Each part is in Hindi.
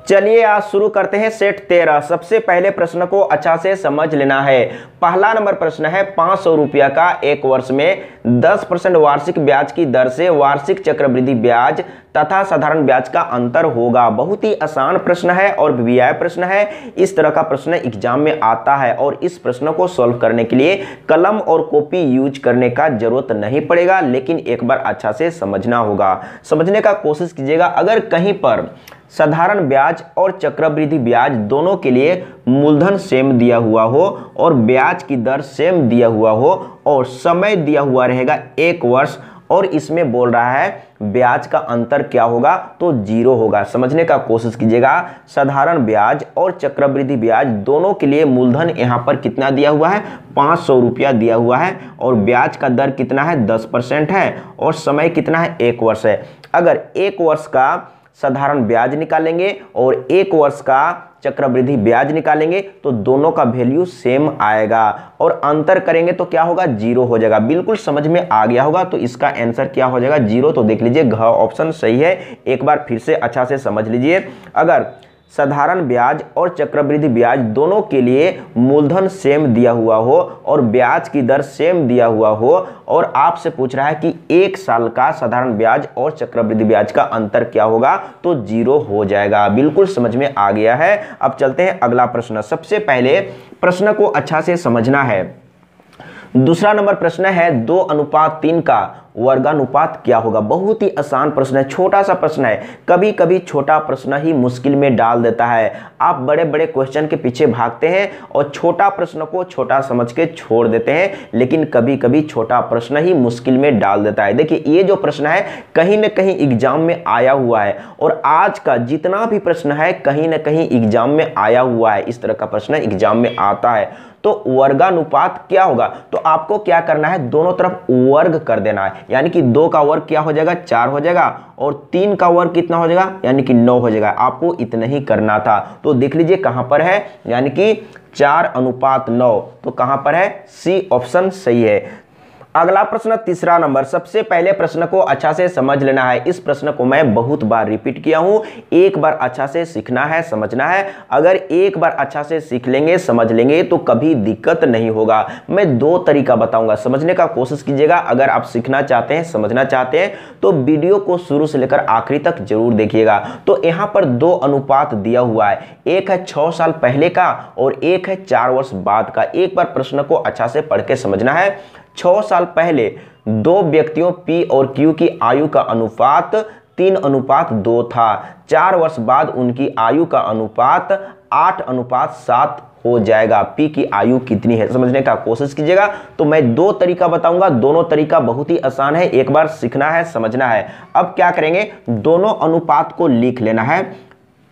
चलिए आज शुरू करते हैं सेट 13। सबसे पहले प्रश्न को अच्छा से समझ लेना है। पहला नंबर प्रश्न है 500 रुपया का एक वर्ष में 10% वार्षिक ब्याज की दर से वार्षिक चक्रवृद्धि ब्याज तथा साधारण ब्याज का अंतर होगा। बहुत ही आसान प्रश्न है और वीआई प्रश्न है। इस तरह का प्रश्न एग्जाम में आता है और इस प्रश्न को सॉल्व करने के लिए कलम और कॉपी यूज करने का जरूरत नहीं पड़ेगा, लेकिन एक बार अच्छा से समझना होगा। समझने का कोशिश कीजिएगा। अगर कहीं पर साधारण ब्याज और चक्रवृद्धि ब्याज दोनों के लिए मूलधन सेम दिया हुआ हो और ब्याज की दर सेम दिया हुआ हो और समय दिया हुआ रहेगा 1 वर्ष और इसमें बोल रहा है ब्याज का अंतर क्या होगा, तो 0 होगा। समझने का कोशिश कीजिएगा। साधारण ब्याज और चक्रवृद्धि ब्याज दोनों के लिए मूलधन यहाँ पर कितना दिया हुआ है, 500 रुपया दिया हुआ है और ब्याज का दर कितना है, 10% है और समय कितना है, 1 वर्ष है। अगर 1 वर्ष का साधारण ब्याज निकालेंगे और 1 वर्ष का चक्रवृद्धि ब्याज निकालेंगे तो दोनों का वैल्यू सेम आएगा और अंतर करेंगे तो क्या होगा, 0 हो जाएगा। बिल्कुल समझ में आ गया होगा। तो इसका आंसर क्या हो जाएगा, 0। तो देख लीजिए घ ऑप्शन सही है। एक बार फिर से अच्छा से समझ लीजिए। अगर साधारण ब्याज और चक्रवृद्धि ब्याज दोनों के लिए मूलधन सेम दिया हुआ हो और ब्याज की दर सेम दिया हुआ हो और आपसे पूछ रहा है कि 1 साल का साधारण ब्याज और चक्रवृद्धि ब्याज का अंतर क्या होगा, तो 0 हो जाएगा। बिल्कुल समझ में आ गया है। अब चलते हैं अगला प्रश्न। सबसे पहले प्रश्न को अच्छा से समझना है। दूसरा नंबर प्रश्न है 2:3 का वर्गानुपात क्या होगा। बहुत ही आसान प्रश्न है, छोटा सा प्रश्न है। कभी कभी छोटा प्रश्न ही मुश्किल में डाल देता है। आप बड़े बड़े क्वेश्चन के पीछे भागते हैं और छोटा प्रश्न को छोटा समझ के छोड़ देते हैं, लेकिन कभी कभी छोटा प्रश्न ही मुश्किल में डाल देता है। देखिए ये जो प्रश्न है कहीं ना कहीं एग्जाम में आया हुआ है और आज का जितना भी प्रश्न है कहीं ना कहीं एग्जाम में आया हुआ है। इस तरह का प्रश्न एग्जाम में आता है। तो वर्गानुपात क्या होगा, तो आपको क्या करना है, दोनों तरफ वर्ग कर देना है। यानी कि 2 का वर्ग क्या हो जाएगा, 4 हो जाएगा और 3 का वर्ग कितना हो जाएगा, यानी कि 9 हो जाएगा। आपको इतना ही करना था। तो देख लीजिए कहां पर है, यानी कि 4:9। तो कहां पर है, सी ऑप्शन सही है। अगला प्रश्न तीसरा नंबर। सबसे पहले प्रश्न को अच्छा से समझ लेना है। इस प्रश्न को मैं बहुत बार रिपीट किया हूं। एक बार अच्छा से सीखना है, समझना है। अगर एक बार अच्छा से सीख लेंगे, समझ लेंगे तो कभी दिक्कत नहीं होगा। मैं 2 तरीका बताऊंगा, समझने का कोशिश कीजिएगा। अगर आप सीखना चाहते हैं, समझना चाहते हैं तो वीडियो को शुरू से लेकर आखिरी तक जरूर देखिएगा। तो यहां पर 2 अनुपात दिया हुआ है। एक है 6 साल पहले का और एक है 4 वर्ष बाद का। एक बार प्रश्न को अच्छा से पढ़ के समझना है। 6 साल पहले 2 व्यक्तियों P और Q की आयु का अनुपात 3:2 था। 4 वर्ष बाद उनकी आयु का अनुपात 8:7 हो जाएगा। P की आयु कितनी है, समझने का कोशिश कीजिएगा। तो मैं 2 तरीका बताऊंगा, दोनों तरीका बहुत ही आसान है। एक बार सीखना है, समझना है। अब क्या करेंगे, दोनों अनुपात को लिख लेना है।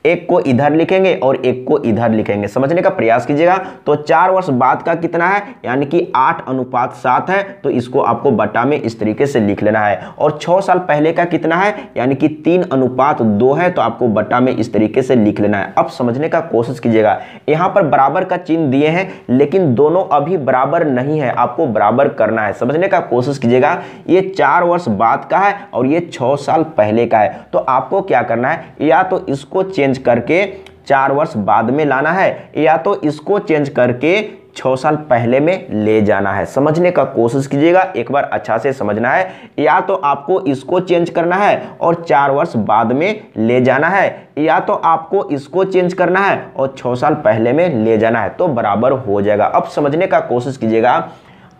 एक को इधर लिखेंगे और एक को इधर लिखेंगे। समझने का प्रयास कीजिएगा। तो 4 वर्ष बाद का कितना है, यानी कि 8:7 है। तो इसको आपको बटा में इस तरीके से लिख लेना है। और 6 साल पहले का कितना है, यानी कि 3:2 है। तो आपको बटा में इस तरीके से लिख लेना है। अब समझने का कोशिश कीजिएगा। यहां पर बराबर का चिन्ह दिए हैं, लेकिन दोनों अभी बराबर नहीं है। आपको बराबर करना है, समझने का कोशिश कीजिएगा। ये 4 वर्ष बाद का है और ये 6 साल पहले का है। तो आपको क्या करना है, या तो इसको चेंज करके 4 वर्ष बाद में लाना है या तो इसको चेंज करके 6 साल पहले में ले जाना है। समझने का कोशिश कीजिएगा। एक बार अच्छा से समझना है। या तो आपको इसको चेंज करना है और 4 वर्ष बाद में ले जाना है, या तो आपको इसको चेंज करना है और 6 साल पहले में ले जाना है। तो बराबर हो जाएगा। अब समझने का कोशिश कीजिएगा।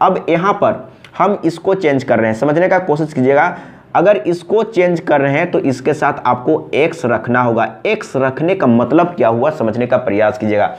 अब यहां पर हम इसको चेंज कर रहे हैं, समझने का कोशिश कीजिएगा। अगर इसको चेंज कर रहे हैं तो इसके साथ आपको x रखना होगा। x रखने का मतलब क्या हुआ, समझने का प्रयास कीजिएगा।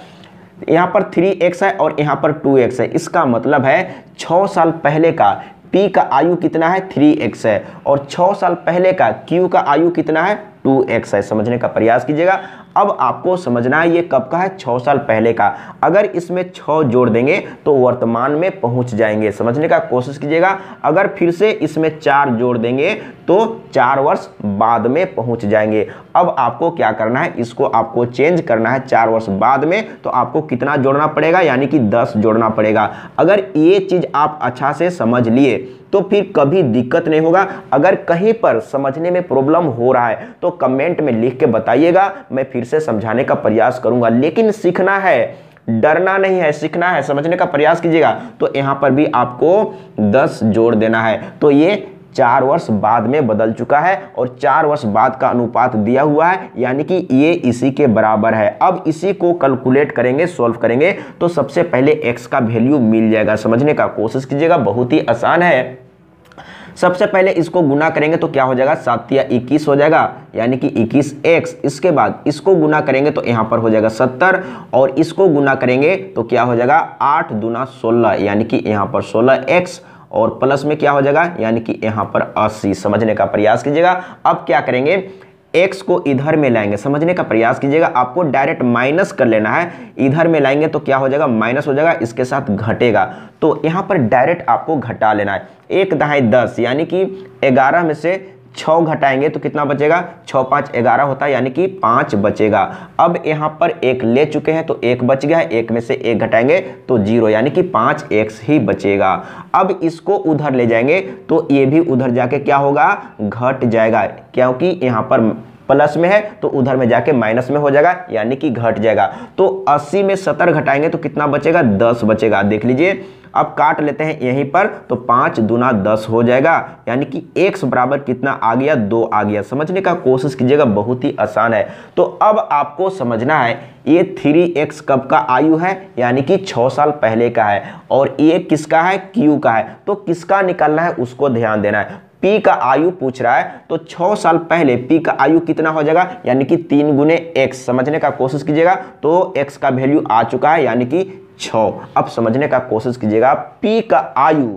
यहाँ पर 3x है और यहाँ पर 2x है। इसका मतलब है 6 साल पहले का P का आयु कितना है, 3x है और 6 साल पहले का Q का आयु कितना है, 2x है। समझने का प्रयास कीजिएगा। अब आपको समझना है ये कब का है, 6 साल पहले का। अगर इसमें 6 जोड़ देंगे तो वर्तमान में पहुंच जाएंगे। समझने का कोशिश कीजिएगा। अगर फिर से इसमें 4 जोड़ देंगे तो 4 वर्ष बाद में पहुंच जाएंगे। अब आपको क्या करना है, इसको आपको चेंज करना है 4 वर्ष बाद में। तो आपको कितना जोड़ना पड़ेगा, यानी कि 10 जोड़ना पड़ेगा। अगर ये चीज आप अच्छा से समझ लिए तो फिर कभी दिक्कत नहीं होगा। अगर कहीं पर समझने में प्रॉब्लम हो रहा है तो कमेंट में लिख के बताइएगा, मैं फिर से समझाने का प्रयास करूंगा, लेकिन सीखना है, डरना नहीं है, सीखना है, समझने का प्रयास कीजिएगा। तो यहां पर भी आपको 10 जोड़ देना है। तो ये 4 वर्ष बाद में बदल चुका है और 4 वर्ष बाद का अनुपात दिया हुआ है, यानी कि ये इसी के बराबर है। अब इसी को कैलकुलेट करेंगे, सॉल्व करेंगे, तो सबसे पहले x का वैल्यू मिल जाएगा। समझने का कोशिश कीजिएगा, बहुत ही आसान है। सबसे पहले इसको गुना करेंगे तो क्या हो जाएगा, 7 या 21 हो जाएगा, यानी कि 21x। इसके बाद इसको गुना करेंगे तो यहाँ पर हो जाएगा 70, और इसको गुना करेंगे तो क्या हो जाएगा, 8 दूना 16, यानी कि यहाँ पर 16x, और प्लस में क्या हो जाएगा, यानी कि यहाँ पर 80। समझने का प्रयास कीजिएगा। अब क्या करेंगे, x को इधर में लाएंगे, समझने का प्रयास कीजिएगा। आपको डायरेक्ट माइनस कर लेना है, इधर में लाएंगे तो क्या हो जाएगा, माइनस हो जाएगा, इसके साथ घटेगा, तो यहाँ पर डायरेक्ट आपको घटा लेना है। 1 दहाई 10, यानी कि 11 में से 6 घटाएंगे तो कितना बचेगा, 6 5 11 होता है, यानी कि 5 बचेगा। अब यहाँ पर 1 ले चुके हैं तो 1 बच गया है, 1 में से 1 घटाएंगे तो 0, यानी कि 5x ही बचेगा। अब इसको उधर ले जाएंगे तो ये भी उधर जाके क्या होगा, घट जाएगा, क्योंकि यहाँ पर प्लस में है तो उधर में जाके माइनस में हो जाएगा, यानी कि घट जाएगा। तो 80 में 70 घटाएंगे तो कितना बचेगा, 10 बचेगा। देख लीजिए, अब काट लेते हैं यहीं पर, तो 5 दूना 10 हो जाएगा, यानी कि x बराबर कितना आ गया, 2 आ गया। समझने का कोशिश कीजिएगा, बहुत ही आसान है। तो अब आपको समझना है ये 3x कब का आयु है, यानी कि 6 साल पहले का है, और ये किसका है, q का है। तो किसका निकालना है उसको ध्यान देना है। P का आयु पूछ रहा है, तो 6 साल पहले P का आयु कितना हो जाएगा, यानी कि 3 गुने x। समझने का कोशिश कीजिएगा, तो x का वैल्यू आ चुका है, यानी कि 6। अब समझने का कोशिश कीजिएगा, P का आयु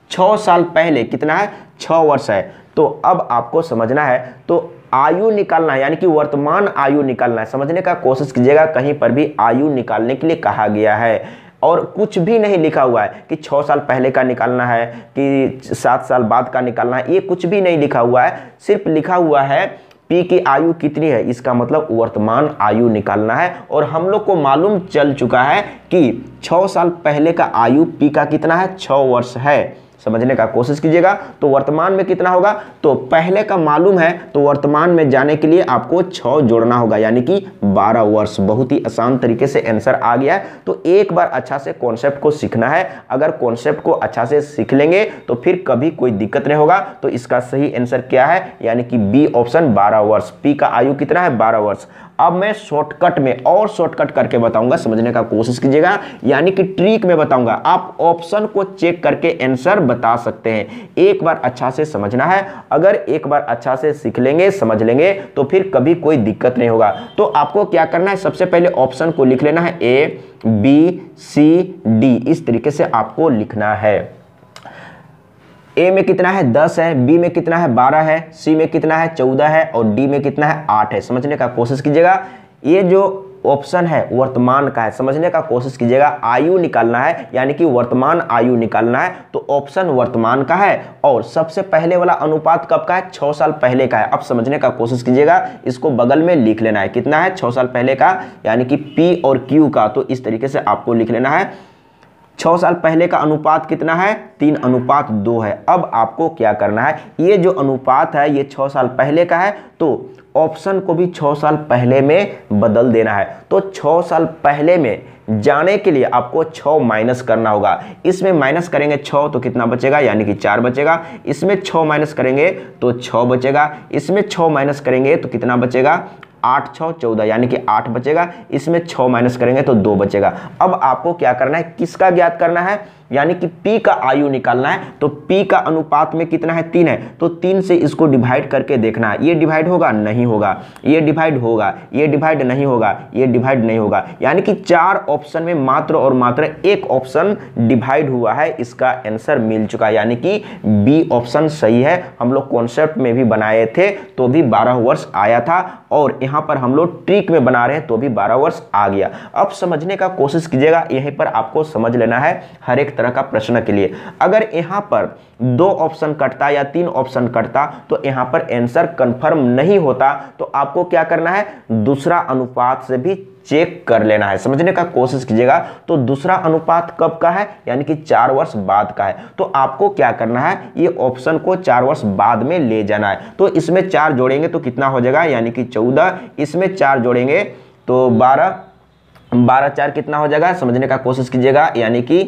6 साल पहले कितना है, 6 वर्ष है। तो अब आपको समझना है, तो आयु निकालना है, यानी कि वर्तमान आयु निकालना है। समझने का कोशिश कीजिएगा, कहीं पर भी आयु निकालने के लिए कहा गया है, और कुछ भी नहीं लिखा हुआ है कि 6 साल पहले का निकालना है कि 7 साल बाद का निकालना है, ये कुछ भी नहीं लिखा हुआ है। सिर्फ लिखा हुआ है P की आयु कितनी है, इसका मतलब वर्तमान आयु निकालना है। और हम लोग को मालूम चल चुका है कि 6 साल पहले का आयु P का कितना है, 6 वर्ष है। समझने का कोशिश कीजिएगा, तो वर्तमान में कितना होगा, तो पहले का मालूम है, तो वर्तमान में जाने के लिए आपको 6 जोड़ना होगा, यानी कि 12 वर्ष। बहुत ही आसान तरीके से आंसर आ गया है। तो एक बार अच्छा से कॉन्सेप्ट को सीखना है। अगर कॉन्सेप्ट को अच्छा से सीख लेंगे तो फिर कभी कोई दिक्कत नहीं होगा। तो इसका सही आंसर क्या है, यानी कि बी ऑप्शन 12 वर्ष। P का आयु कितना है, 12 वर्ष। अब मैं शॉर्टकट में और शॉर्टकट करके बताऊंगा, समझने का कोशिश कीजिएगा, यानी कि ट्रिक में बताऊंगा। आप ऑप्शन को चेक करके आंसर बता सकते हैं। एक बार अच्छा से समझना है। अगर एक बार अच्छा से सीख लेंगे, समझ लेंगे, तो फिर कभी कोई दिक्कत नहीं होगा। तो आपको क्या करना है, सबसे पहले ऑप्शन को लिख लेना है, A B C D, इस तरीके से आपको लिखना है। A में कितना है, 10 है, B में कितना है, 12 है, C में कितना है, 14 है, और D में कितना है, 8 है। समझने का कोशिश कीजिएगा। ये जो ऑप्शन है वर्तमान का है, समझने का कोशिश कीजिएगा। आयु निकालना है, यानी कि वर्तमान आयु निकालना है, तो ऑप्शन वर्तमान का है। और सबसे पहले वाला अनुपात कब का है, 6 साल पहले का है। अब समझने का कोशिश कीजिएगा, इसको बगल में लिख लेना है, कितना है, 6 साल पहले का, यानी कि P और Q का। तो इस तरीके से आपको लिख लेना है। 6 साल पहले का अनुपात कितना है, 3:2 है। अब आपको क्या करना है, ये जो अनुपात है ये 6 साल पहले का है, तो ऑप्शन को भी 6 साल पहले में बदल देना है। तो 6 साल पहले में जाने के लिए आपको 6 माइनस करना होगा। इसमें माइनस करेंगे 6 तो कितना बचेगा, यानी कि 4 बचेगा। इसमें 6 माइनस करेंगे तो 6 बचेगा। इसमें 6 माइनस करेंगे तो कितना बचेगा, 8 6 14, यानी कि 8 बचेगा। इसमें 6 माइनस करेंगे तो 2 बचेगा। अब आपको क्या करना है, किसका ज्ञात करना है, यानी कि P का आयु निकालना है। तो P का अनुपात में कितना है, 3 है, तो 3 से इसको डिवाइड करके देखना है। ये डिवाइड होगा, नहीं होगा, ये डिवाइड होगा, ये डिवाइड नहीं होगा, ये डिवाइड नहीं होगा, यानी कि 4 ऑप्शन में मात्र और मात्र एक ऑप्शन डिवाइड हुआ है। इसका आंसर मिल चुका है, यानी कि बी ऑप्शन सही है। हम लोग कॉन्सेप्ट में भी बनाए थे तो भी 12 वर्ष आया था, और यहाँ पर हम लोग ट्रिक में बना रहे हैं तो भी 12 वर्ष आ गया। अब समझने का कोशिश कीजिएगा, यहीं पर आपको समझ लेना है हर एक तरह का प्रश्न के लिए। अगर यहाँ पर 2 ऑप्शन कटता या 3 ऑप्शन कटता तो यहाँ पर आंसर कंफर्म नहीं होता। तो आपको क्या करना है, दूसरा अनुपात से भी चेक कर लेना है, समझने का कोशिश कीजिएगा। तो दूसरा अनुपात कब का है, यानी कि 4 वर्ष बाद का है। तो आपको क्या करना है, ये ऑप्शन को 4 वर्ष बाद में ले जाना है। तो इसमें 4 जोड़ेंगे तो कितना हो जाएगा, यानी कि 14, इसमें 4 जोड़ेंगे तो 12, 12 4 कितना हो जाएगा, समझने का कोशिश कीजिएगा, यानी कि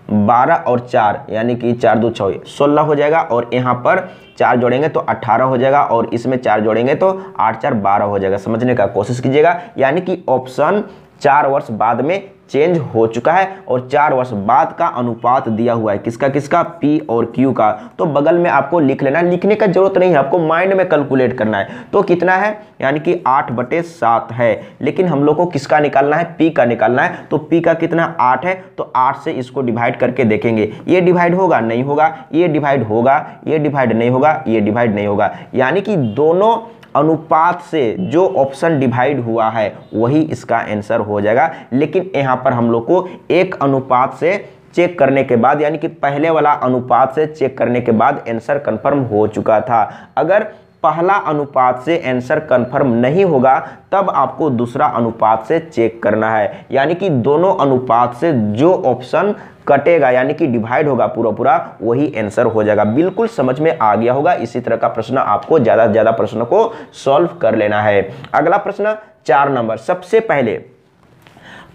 12 और 4 यानी कि 4 2 6 16 हो जाएगा, और यहाँ पर 4 जोड़ेंगे तो 18 हो जाएगा, और इसमें 4 जोड़ेंगे तो 8 4 12 हो जाएगा, समझने का कोशिश कीजिएगा। यानी कि ऑप्शन 4 वर्ष बाद में चेंज हो चुका है, और 4 वर्ष बाद का अनुपात दिया हुआ है, किसका किसका, पी और क्यू का। तो बगल में आपको लिख लेना, लिखने का जरूरत नहीं है, आपको माइंड में कैलकुलेट करना है। तो कितना है, यानी कि 8/7 है, लेकिन हम लोग को किसका निकालना है, पी का निकालना है। तो पी का कितना 8 है, तो 8 से इसको डिवाइड करके देखेंगे, ये डिवाइड होगा नहीं होगा, ये डिवाइड होगा, ये डिवाइड नहीं होगा, ये डिवाइड नहीं होगा, यानी कि दोनों अनुपात से जो ऑप्शन डिवाइड हुआ है वही इसका आंसर हो जाएगा। लेकिन यहाँ पर हम लोग को एक अनुपात से चेक करने के बाद, यानी कि पहले वाला अनुपात से चेक करने के बाद आंसर कंफर्म हो चुका था। अगर पहला अनुपात से आंसर कंफर्म नहीं होगा तब आपको दूसरा अनुपात से चेक करना है, यानी कि दोनों अनुपात से जो ऑप्शन कटेगा यानी कि डिवाइड होगा पूरा पूरा वही आंसर हो जाएगा। बिल्कुल समझ में आ गया होगा। इसी तरह का प्रश्न आपको ज्यादा से ज्यादा प्रश्न को सॉल्व कर लेना है। अगला प्रश्न 4 नंबर, सबसे पहले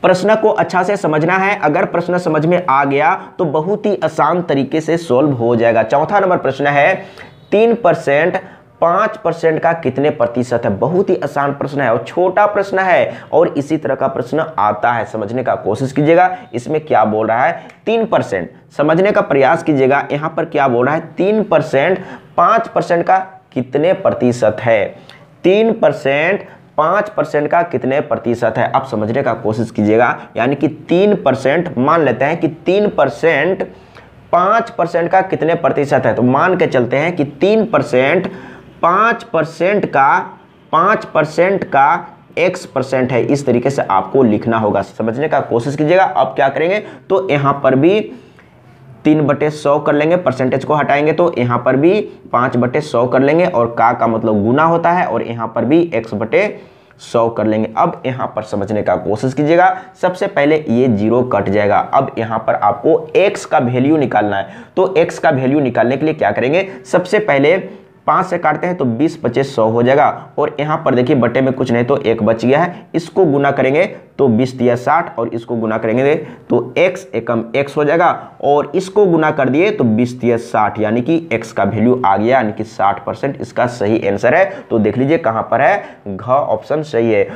प्रश्न को अच्छा से समझना है। अगर प्रश्न समझ में आ गया तो बहुत ही आसान तरीके से सॉल्व हो जाएगा। चौथा नंबर प्रश्न है 3% 5% का कितने प्रतिशत है। बहुत ही आसान प्रश्न है और छोटा प्रश्न है, और इसी तरह का प्रश्न आता है, समझने का कोशिश कीजिएगा। इसमें क्या बोल रहा है 3%, समझने का प्रयास कीजिएगा। यहां पर क्या बोल रहा है 3% 5% का कितने प्रतिशत है। 3% 5% का कितने प्रतिशत है, आप समझने का कोशिश कीजिएगा। यानी कि 3% मान लेते हैं कि 3% 5% का कितने प्रतिशत है, तो मान के चलते हैं कि 3% 5% का x% है। इस तरीके से आपको लिखना होगा, समझने का कोशिश कीजिएगा। अब क्या करेंगे तो यहां पर भी 3/100 कर लेंगे, परसेंटेज को हटाएंगे तो यहाँ पर भी 5/100 कर लेंगे, और का मतलब गुना होता है, और यहाँ पर भी x/100 कर लेंगे। अब यहाँ पर समझने का कोशिश कीजिएगा। सबसे पहले ये 0 कट जाएगा। अब यहाँ पर आपको x का वैल्यू निकालना है। तो x का वैल्यू निकालने के लिए क्या करेंगे, सबसे पहले 5 से काटते हैं तो 20/100 हो जाएगा, और यहाँ पर देखिए बटे में कुछ नहीं तो 1 बच गया है। इसको गुना करेंगे तो 20×3 60, और इसको गुना करेंगे तो x एकम x हो जाएगा, और इसको गुना कर दिए तो 20×60 यानी कि x का वैल्यू आ गया, यानी कि 60% इसका सही आंसर है। तो देख लीजिए कहां पर है, घ ऑप्शन सही है।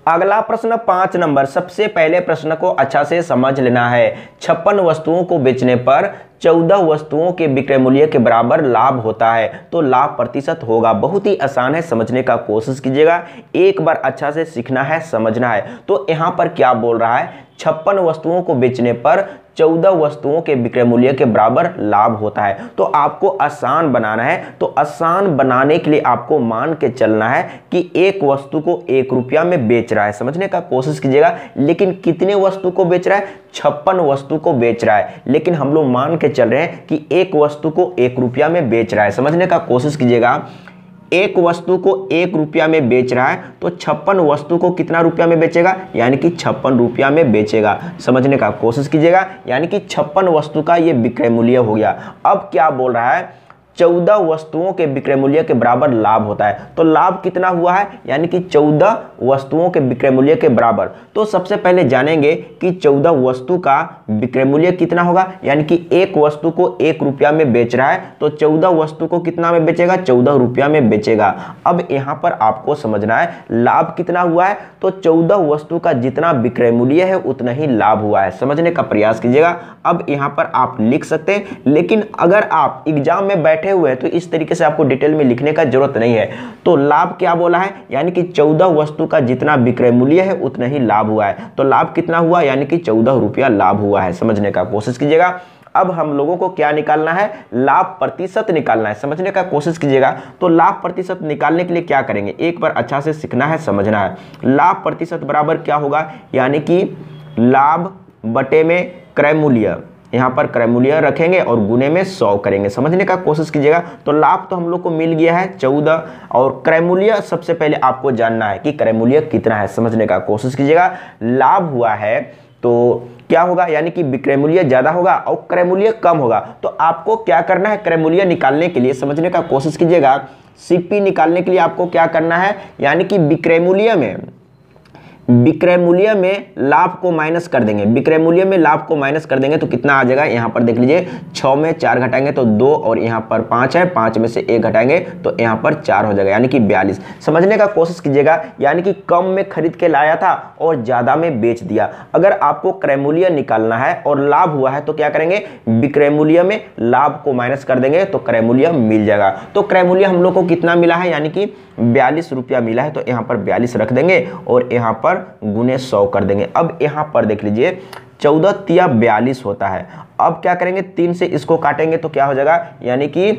अगला प्रश्न 5 नंबर, सबसे पहले प्रश्न को अच्छा से समझ लेना है। 56 वस्तुओं को बेचने पर 14 वस्तुओं के विक्रय मूल्य के बराबर लाभ होता है, तो लाभ प्रतिशत होगा। बहुत ही आसान है, समझने का कोशिश कीजिएगा। एक बार अच्छा से सीखना है, समझना है। तो यहाँ पर क्या बोल रहा है, 56 वस्तुओं को बेचने पर 14 वस्तुओं के विक्रय मूल्य के बराबर लाभ होता है। तो आपको आसान बनाना है, तो आसान बनाने के लिए आपको मान के चलना है कि एक वस्तु को 1 रुपया में बेच रहा है, समझने का कोशिश कीजिएगा। लेकिन कितने वस्तु को बेच रहा है, 56 वस्तु को बेच रहा है, लेकिन हम लोग मान के चल रहे हैं कि एक वस्तु को 1 रुपया में बेच रहा है, समझने का कोशिश कीजिएगा। एक वस्तु को 1 रुपया में बेच रहा है, तो 56 वस्तु को कितना रुपया में बेचेगा, यानी कि 56 रुपया में बेचेगा, समझने का कोशिश कीजिएगा। यानी कि 56 वस्तु का ये विक्रय मूल्य हो गया। अब क्या बोल रहा है, 14 वस्तुओं के विक्रय मूल्य के बराबर लाभ होता है, तो लाभ कितना हुआ है, यानी कि 14 वस्तुओं के विक्रय मूल्य के बराबर। तो सबसे पहले जानेंगे कि 14 वस्तु का विक्रय मूल्य कितना होगा, यानी कि एक वस्तु को 1 रुपया में बेच रहा है, तो 14 वस्तु को कितना में बेचेगा, 14 रुपया में बेचेगा। अब यहां पर आपको समझना है लाभ कितना हुआ है, तो 14 वस्तु का जितना विक्रय मूल्य है उतना ही लाभ हुआ है, समझने का प्रयास कीजिएगा। अब यहां पर आप लिख सकते हैं, लेकिन अगर आप एग्जाम में बैठे हुए हैं तो इस तरीके से आपको डिटेल में लिखने का जरूरत नहीं है। तो लाभ क्या बोला है, यानी कि 14 वस्तु का जितना विक्रय मूल्य है उतना ही लाभ हुआ है। तो लाभ कितना हुआ, यानी कि 14 रुपया लाभ हुआ है, समझने का कोशिश कीजिएगा। अब हम लोगों को क्या निकालना है, लाभ प्रतिशत निकालना है, समझने का कोशिश कीजिएगा। तो लाभ प्रतिशत निकालने के लिए क्या करेंगे, एक बार अच्छा से सीखना है, समझना है। लाभ प्रतिशत बराबर क्या होगा, यानी कि लाभ बटे में क्रय मूल्य, यहाँ पर क्रयमूल्य रखेंगे और गुने में 100 करेंगे। समझने का कोशिश कीजिएगा। तो लाभ तो हम लोग को मिल गया है 14 और क्रयमूल्य सबसे पहले आपको जानना है कि क्रयमूल्य कितना है। समझने का कोशिश कीजिएगा। लाभ हुआ है तो क्या होगा, यानी कि विक्रय मूल्य ज्यादा होगा और क्रय मूल्य कम होगा। तो आपको क्या करना है, क्रय मूल्य निकालने के लिए समझने का कोशिश कीजिएगा। सीपी निकालने के लिए आपको क्या करना है, यानी कि विक्रय मूल्य में लाभ को माइनस कर देंगे। विक्रय मूल्य में लाभ को माइनस कर देंगे तो कितना आ जाएगा, यहाँ पर देख लीजिए 6 में 4 घटाएंगे तो 2 और यहाँ पर 5 है, 5 में से 1 घटाएंगे तो यहाँ पर 4 हो जाएगा, यानी कि 42। समझने का कोशिश कीजिएगा, यानी कि कम में खरीद के लाया था और ज़्यादा में बेच दिया। अगर आपको क्रय मूल्य निकालना है और लाभ हुआ है तो क्या करेंगे, विक्रय मूल्य में लाभ को माइनस कर देंगे तो क्रय मूल्य मिल जाएगा। तो क्रय मूल्य हम लोग को कितना मिला है, यानी कि 42 रुपया मिला है। तो यहाँ पर 42 रख देंगे और यहाँ पर गुने 100 कर देंगे। अब यहाँ पर देख लीजिए 14 तिया 42 होता है। अब क्या करेंगे, 3 से इसको काटेंगे तो क्या हो जाएगा, यानी कि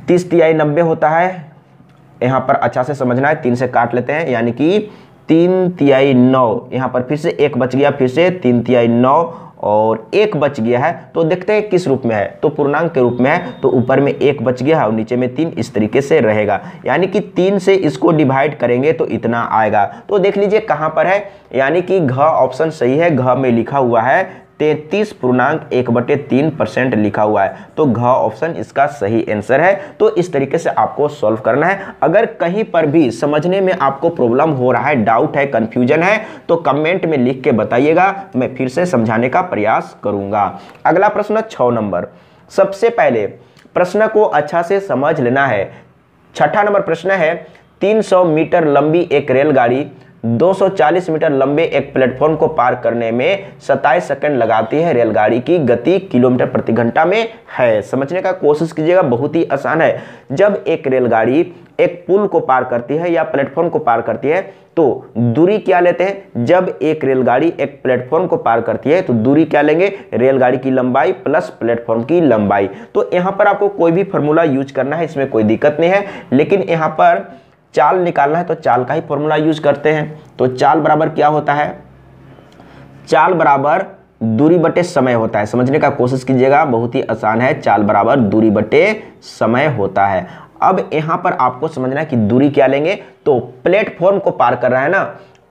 30 तिहाई 90 होता है। यहाँ पर अच्छा से समझना है, 3 से काट लेते हैं, यानी कि 3 तिहाई 9। यहाँ पर फिर से 1 बच गया, फिर से 3 तिहाई 9 और 1 बच गया है। तो देखते हैं किस रूप में है, तो पूर्णांक के रूप में है। तो ऊपर में 1 बच गया है और नीचे में 3 इस तरीके से रहेगा, यानी कि 3 से इसको डिवाइड करेंगे तो इतना आएगा। तो देख लीजिए कहाँ पर है, यानी कि घ ऑप्शन सही है। घ में लिखा हुआ है 33.1/3% लिखा हुआ है। तो घ ऑप्शन इसका सही आंसर है। तो इस तरीके से आपको सॉल्व करना है। अगर कहीं पर भी समझने में आपको प्रॉब्लम हो रहा है, डाउट है, कंफ्यूजन है, तो कमेंट में लिख के बताइएगा, मैं फिर से समझाने का प्रयास करूंगा। अगला प्रश्न 6 नंबर। सबसे पहले प्रश्न को अच्छा से समझ लेना है। 6ठा नंबर प्रश्न है, 300 मीटर लंबी एक रेलगाड़ी 240 मीटर लंबे एक प्लेटफॉर्म को पार करने में 27 सेकंड लगाती है। रेलगाड़ी की गति किलोमीटर प्रति घंटा में है। समझने का कोशिश कीजिएगा, बहुत ही आसान है। जब एक रेलगाड़ी एक पुल को पार करती है या प्लेटफॉर्म को पार करती है तो दूरी क्या लेते हैं। जब एक रेलगाड़ी एक प्लेटफॉर्म को पार करती है तो दूरी क्या लेंगे, रेलगाड़ी की लंबाई प्लस प्लेटफॉर्म की लंबाई। तो यहाँ पर आपको कोई भी फॉर्मूला यूज करना है, इसमें कोई दिक्कत नहीं है। लेकिन यहाँ पर चाल निकालना है तो चाल का ही फॉर्मूला यूज करते हैं। तो चाल बराबर क्या होता है, चाल बराबर दूरी बटे समय होता है। समझने का कोशिश कीजिएगा, बहुत ही आसान है। चाल बराबर दूरी बटे समय होता है। अब यहां पर आपको समझना है कि दूरी क्या लेंगे, तो प्लेटफॉर्म को पार कर रहा है ना,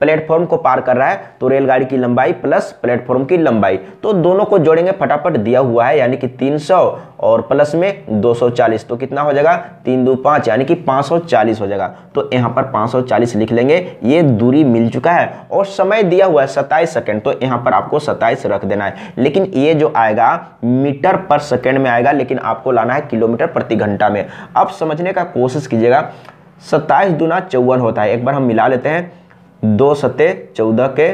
प्लेटफॉर्म को पार कर रहा है तो रेलगाड़ी की लंबाई प्लस प्लेटफॉर्म की लंबाई। तो दोनों को जोड़ेंगे, फटाफट दिया हुआ है, यानी कि 300 और प्लस में 240 तो कितना हो जाएगा, 3 2 5 यानी कि 540 हो जाएगा। तो यहाँ पर 540 लिख लेंगे। ये दूरी मिल चुका है और समय दिया हुआ है 27 सेकंड। तो यहाँ पर आपको 27 रख देना है। लेकिन ये जो आएगा मीटर पर सेकंड में आएगा, लेकिन आपको लाना है किलोमीटर प्रति घंटा में। अब समझने का कोशिश कीजिएगा, 27 दूना 54 होता है। एक बार हम मिला लेते हैं, 2 सत्ते 14 के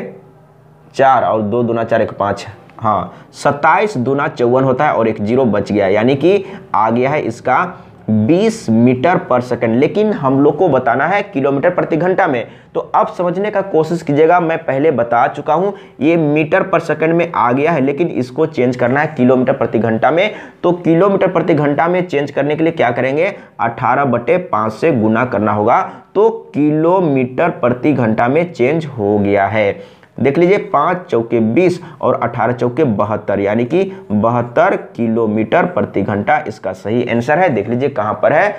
4 और 2 दूना 4 1 5, हाँ 27 दूना 54 होता है और एक 0 बच गया, यानी कि आ गया है इसका 20 मीटर पर सेकंड। लेकिन हम लोग को बताना है किलोमीटर प्रति घंटा में। तो अब समझने का कोशिश कीजिएगा, मैं पहले बता चुका हूं ये मीटर पर सेकंड में आ गया है, लेकिन इसको चेंज करना है किलोमीटर प्रति घंटा में। तो किलोमीटर प्रति घंटा में चेंज करने के लिए क्या करेंगे, 18/5 से गुना करना होगा। तो किलोमीटर प्रति घंटा में चेंज हो गया है। देख लीजिए 5 चौके 20 और 18 चौके 72, यानी कि 72 किलोमीटर प्रति घंटा इसका सही आंसर है। देख लीजिए कहां पर है,